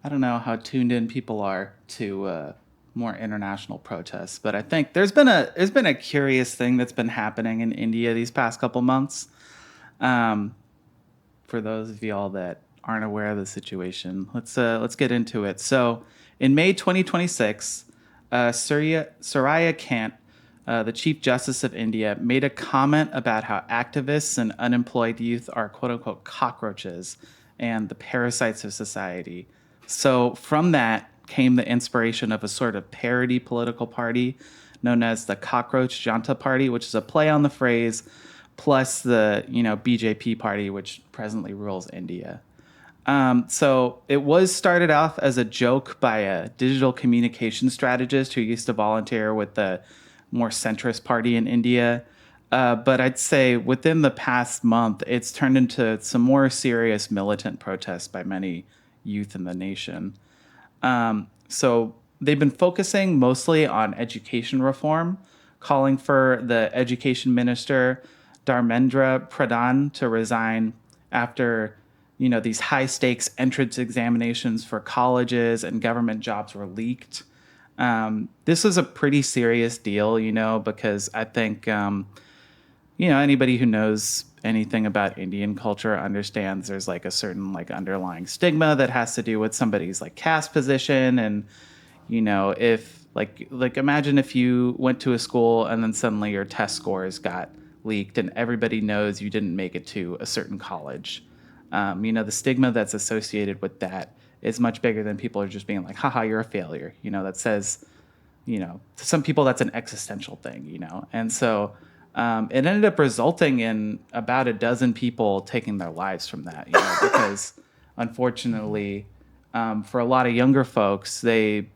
I don't know how tuned in people are to more international protests, but I think there's been a curious thing that's been happening in India these past couple months. Um, for those of y'all that aren't aware of the situation, let's get into it. So, in May 2026, Soraya Kant, the Chief Justice of India, made a comment about how activists and unemployed youth are "quote unquote" cockroaches and the parasites of society. So, from that came the inspiration of a sort of parody political party known as the Cockroach Janta Party, which is a play on the phrase, plus the BJP party, which presently rules India. So it was started off as a joke by a digital communication strategist who used to volunteer with the more centrist party in India. But I'd say within the past month, it's turned into some more serious militant protests by many youth in the nation. So they've been focusing mostly on education reform, calling for the education minister Dharmendra Pradhan to resign after these high stakes entrance examinations for colleges and government jobs were leaked. This was a pretty serious deal, because I think anybody who knows anything about Indian culture understands there's like a certain like underlying stigma that has to do with somebody's like caste position. And if like imagine if you went to a school and then suddenly your test scores got leaked and everybody knows you didn't make it to a certain college. The stigma that's associated with that is much bigger than people are just being like, haha, you're a failure. That says, to some people that's an existential thing, And so it ended up resulting in about a dozen people taking their lives from that, because unfortunately, for a lot of younger folks, they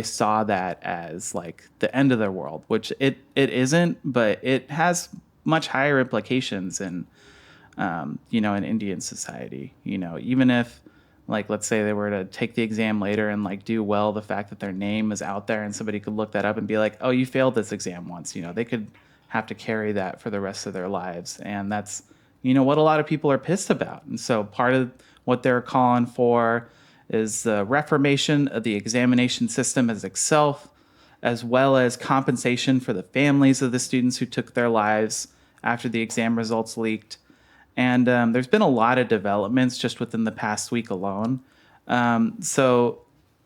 saw that as like the end of their world, which it isn't, but it has much higher implications in Indian society. Even if, like, let's say they were to take the exam later and like do well, the fact that their name is out there and somebody could look that up and be like, oh, you failed this exam once, they could have to carry that for the rest of their lives. And that's, what a lot of people are pissed about. And so part of what they're calling for is the reformation of the examination system as itself, as well as compensation for the families of the students who took their lives after the exam results leaked. And there's been a lot of developments just within the past week alone. So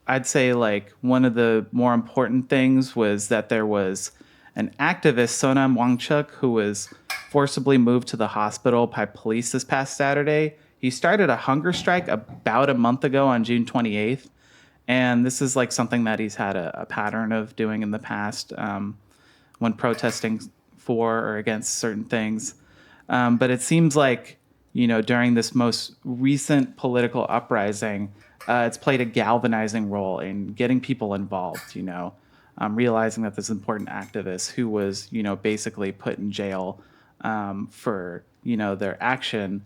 I'd say like one of the more important things was that there was an activist, Sonam Wangchuk, who was forcibly moved to the hospital by police this past Saturday. He started a hunger strike about a month ago on June 28th. And this is like something that he's had a pattern of doing in the past when protesting for or against certain things. But it seems like, during this most recent political uprising, it's played a galvanizing role in getting people involved, realizing that this important activist who was, basically put in jail for, their action,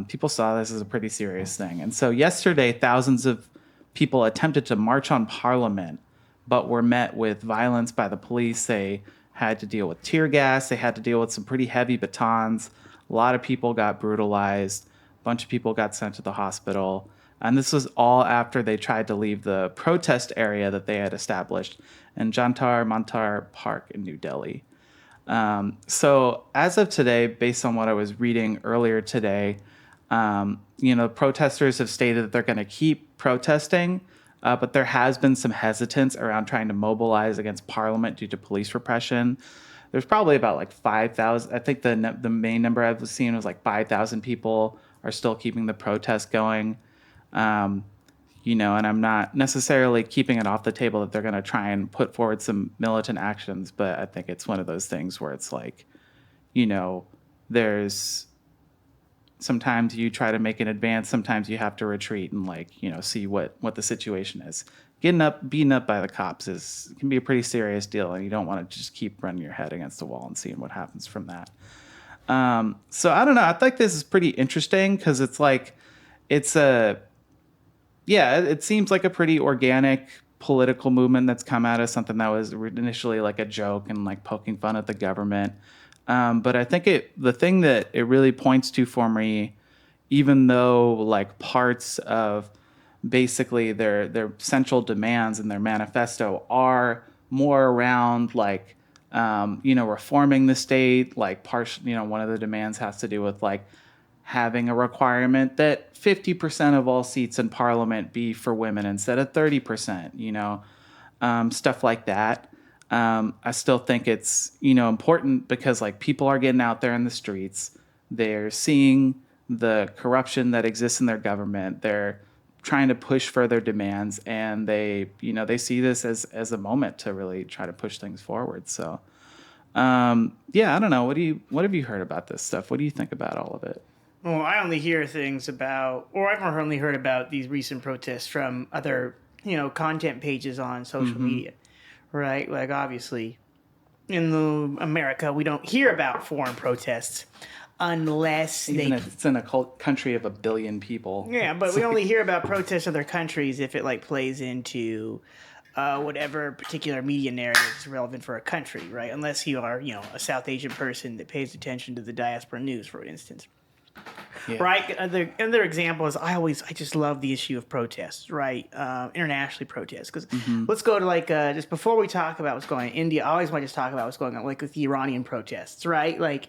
people saw this as a pretty serious thing. And so yesterday, thousands of people attempted to march on Parliament, but were met with violence by the police. They had to deal with tear gas. They had to deal with some pretty heavy batons. A lot of people got brutalized. A bunch of people got sent to the hospital. And this was all after they tried to leave the protest area that they had established in Jantar Mantar Park in New Delhi. So as of today, based on what I was reading earlier today, protesters have stated that they're going to keep protesting, but there has been some hesitance around trying to mobilize against Parliament due to police repression. There's probably about like 5,000. I think the main number I've seen was like 5,000 people are still keeping the protest going. And I'm not necessarily keeping it off the table that they're going to try and put forward some militant actions, but I think it's one of those things where it's like, there's sometimes you try to make an advance, sometimes you have to retreat and like, see what the situation is. Beaten up by the cops can be a pretty serious deal, and you don't want to just keep running your head against the wall and seeing what happens from that. So I don't know. I think this is pretty interesting because it's like, it seems like a pretty organic political movement that's come out of something that was initially like a joke and like poking fun at the government. But I think the thing that it really points to for me, even though like parts of basically their central demands in their manifesto are more around like reforming the state, like one of the demands has to do with like having a requirement that 50% of all seats in parliament be for women instead of 30%, stuff like that. I still think it's, important because like people are getting out there in the streets. They're seeing the corruption that exists in their government. They're trying to push for their demands, and they see this as a moment to really try to push things forward. So, yeah, I don't know. What have you heard about this stuff? What do you think about all of it? Well, I only hear things about, or I've only heard about these recent protests from other, content pages on social media, right? Like, obviously, in America, we don't hear about foreign protests unless Even if it's in a country of 1 billion people. Yeah, but we only hear about protests in other countries if it like plays into whatever particular media narrative is relevant for a country, right? Unless you are, a South Asian person that pays attention to the diaspora news, for instance. Yeah. Right. Another example is I just love the issue of protests, right? Internationally protests. Because let's go to like, just before we talk about what's going on in India, I always want to just talk about what's going on like with the Iranian protests, right? Like,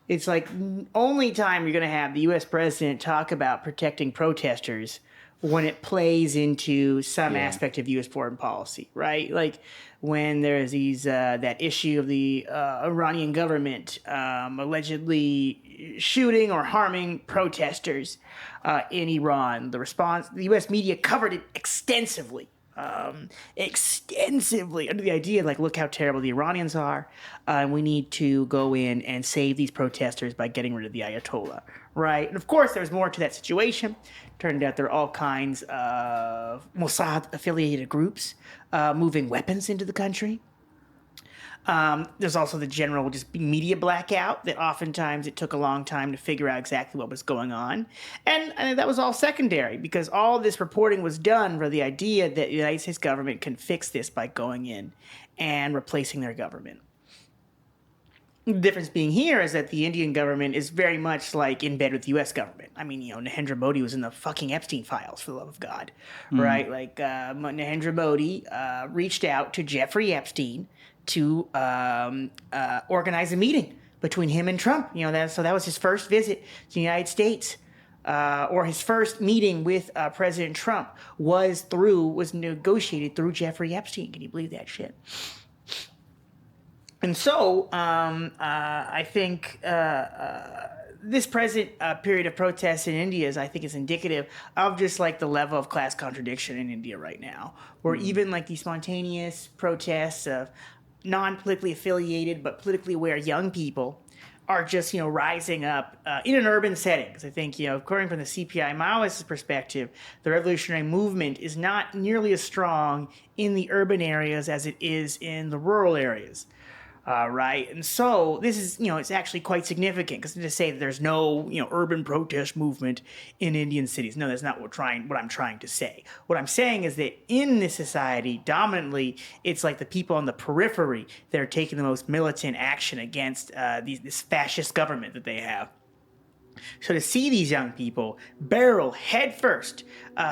it's like only time you're going to have the U.S. president talk about protecting protesters when it plays into some aspect of U.S. foreign policy, right? Like when there's that issue of the Iranian government allegedly shooting or harming protesters in Iran. The U.S. media covered it extensively under the idea, like, look how terrible the Iranians are, and we need to go in and save these protesters by getting rid of the Ayatollah, right? And of course, there's more to that situation. Turned out there are all kinds of Mossad-affiliated groups moving weapons into the country. There's also the general just media blackout that oftentimes it took a long time to figure out exactly what was going on. And that was all secondary because all this reporting was done for the idea that the United States government can fix this by going in and replacing their government. The difference being here is that the Indian government is very much like in bed with the U.S. government. I mean, Narendra Modi was in the fucking Epstein files, for the love of God, right? Like Narendra Modi reached out to Jeffrey Epstein to organize a meeting between him and Trump. So that was his first visit to the United States, or his first meeting with President Trump was negotiated through Jeffrey Epstein. Can you believe that shit? And so I think this present period of protests in India is indicative of just like the level of class contradiction in India right now, where even like these spontaneous protests of non-politically affiliated but politically aware young people are just, rising up in an urban setting. Because I think, according from the CPI Maoist perspective, the revolutionary movement is not nearly as strong in the urban areas as it is in the rural areas. Right. And so this is, it's actually quite significant because to say that there's no, urban protest movement in Indian cities. No, that's not what I'm trying to say. What I'm saying is that in this society, dominantly, it's like the people on the periphery that are taking the most militant action against this fascist government that they have. So to see these young people barrel headfirst,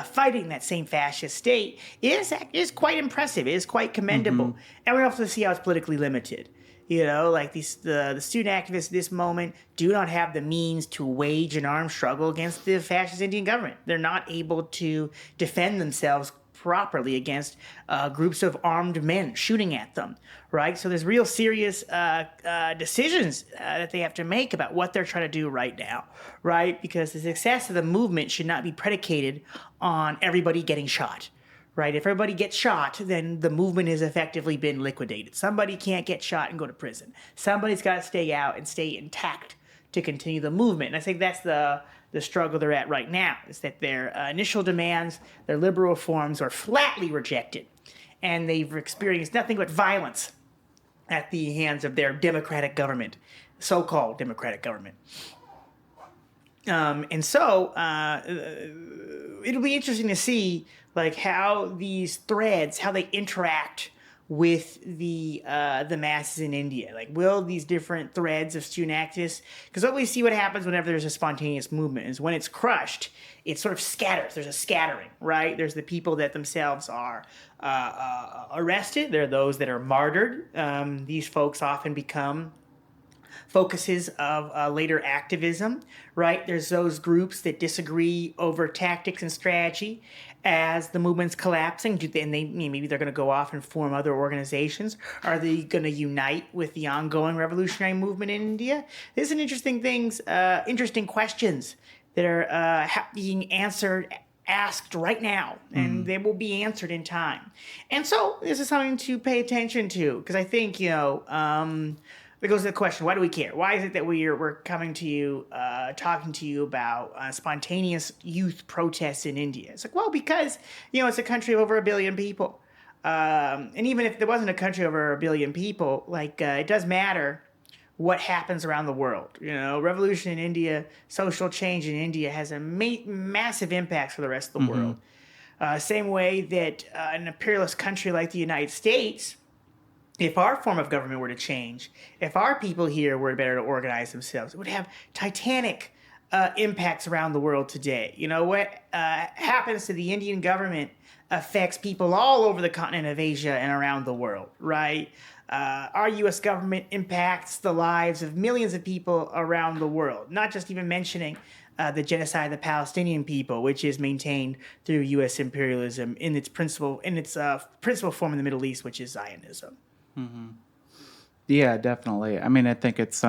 fighting that same fascist state is quite impressive. It is quite commendable. And we also see how it's politically limited. Like the student activists at this moment do not have the means to wage an armed struggle against the fascist Indian government. They're not able to defend themselves properly against groups of armed men shooting at them, right? So there's real serious decisions that they have to make about what they're trying to do right now, right? Because the success of the movement should not be predicated on everybody getting shot. Right, if everybody gets shot, then the movement has effectively been liquidated. Somebody can't get shot and go to prison. Somebody's got to stay out and stay intact to continue the movement. And I think that's the struggle they're at right now, is that their initial demands, their liberal reforms are flatly rejected. And they've experienced nothing but violence at the hands of their democratic government, so-called democratic government. And so it'll be interesting to see like how these threads, how they interact with the masses in India? Like, will these different threads of student activists? Because what we see, what happens whenever there's a spontaneous movement is when it's crushed, it sort of scatters. There's a scattering, right? There's the people that themselves are arrested. There are those that are martyred. These folks often become focuses of later activism, right? There's those groups that disagree over tactics and strategy as the movement's collapsing, and maybe they're going to go off and form other organizations. Are they going to unite with the ongoing revolutionary movement in India? There's some interesting questions that are being asked right now, and they will be answered in time. And so this is something to pay attention to, because I think, it goes to the question: why do we care? Why is it that we're coming to you, talking to you about spontaneous youth protests in India? It's like, well, because it's a country of over 1 billion people, and even if there wasn't a country over 1 billion people, like it does matter what happens around the world. Revolution in India, social change in India has a massive impacts for the rest of the world. Same way that an imperialist country like the United States, if our form of government were to change, if our people here were better to organize themselves, it would have titanic impacts around the world today. What happens to the Indian government affects people all over the continent of Asia and around the world, right? Our U.S. government impacts the lives of millions of people around the world, not just even mentioning the genocide of the Palestinian people, which is maintained through U.S. imperialism in its principal form in the Middle East, which is Zionism. Yeah, definitely. I mean, I think it's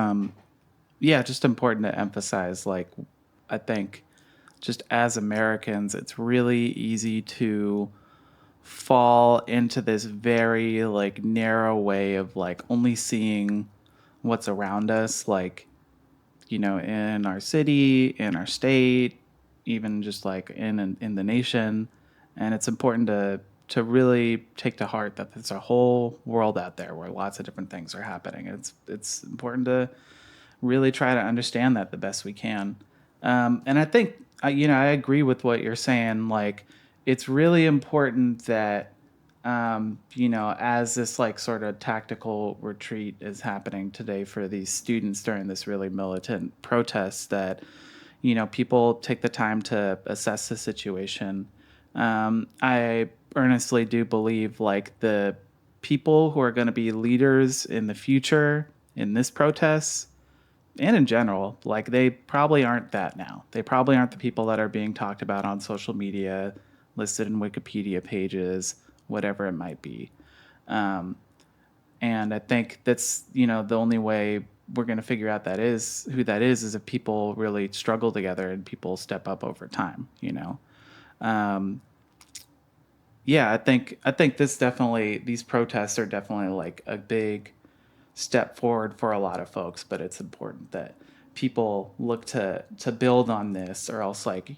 just important to emphasize, like, I think just as Americans, it's really easy to fall into this very like narrow way of like only seeing what's around us, like, in our city, in our state, even just like in the nation. And it's important to really take to heart that there's a whole world out there where lots of different things are happening. It's important to really try to understand that the best we can. And I think I agree with what you're saying. Like, it's really important that as this like sort of tactical retreat is happening today for these students during this really militant protest, that people take the time to assess the situation. I earnestly do believe like the people who are going to be leaders in the future in this protest and in general, like, they probably aren't that now. They probably aren't the people that are being talked about on social media, listed in Wikipedia pages, whatever it might be. And I think that's, the only way we're going to figure out who that is if people really struggle together and people step up over time. Yeah, I think these protests are definitely like a big step forward for a lot of folks, but it's important that people look to build on this, or else, like,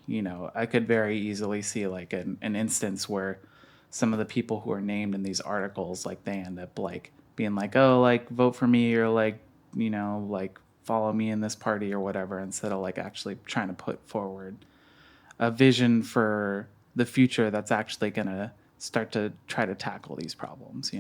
I could very easily see like an instance where some of the people who are named in these articles, like, they end up like being like, oh, like, vote for me, or like, like, follow me in this party or whatever, instead of like actually trying to put forward a vision for the future that's actually going to start to try to tackle these problems.